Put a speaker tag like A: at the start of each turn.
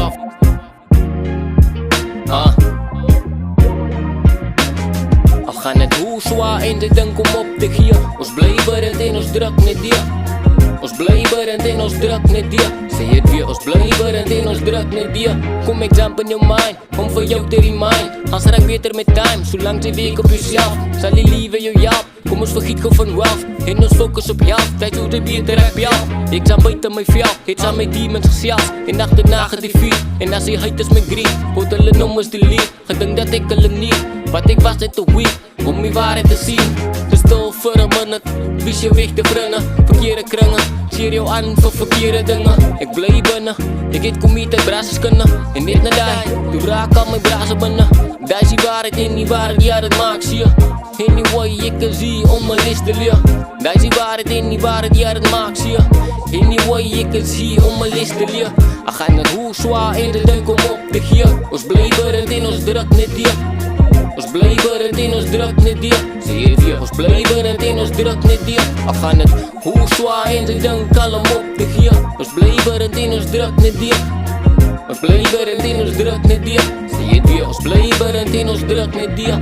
A: af. Al gaan het hoe zwaar en de ding kom op te gier. Ons bly berend en ons druk net deur. Ons bly berend en ons druk net deur. Sê het weer, ons bly berend en ons druk net deur. Kom ek jump in jou mind, om vir jou te remind. Als raak beter met time, solang jy week op jouself. Sal die liewe jou help, kom ons vergiet gou van wealth. En ons focus op health, tyd hoe jy beter raak jou. Ek sal buiten my veld, het saam my demons gesels. En achterna gedefeat, en as die haters my greet, word hulle nommers delete. Gedink dat ek hulle nie, wat ek was net te weak om die waarheid te sien. Te stil vir 'n minute, wies jou weg te bringe. Verkeerde kringe, keer jou aan vir verkeerde dinge. Ek bly binne, ek het kom hier te brasses kinne. En net na die, toe raak al my brasse binne. Daar is die waarheid en die waarheid, ja dat maak seer. Anyway, ek is hier om my les te leer. Daar is die waarheid en die waarheid, ja dat maak seer. Anyway, ek is hier om my les te leer. Ek gaan het hoe zwaar en de dink om op te gier. Ons bly berend en ons druk net deur. Ons bly berend en ons druk net deur. Sê het weer, ons bly berend en ons druk net deur. Ek gaan het hoe zwaar en de dink al om op te gier. Ons bly berend en ons druk net deur. Ons bly berend en ons druk net deur. Sê het weer, ons bly berend en ons druk net deur.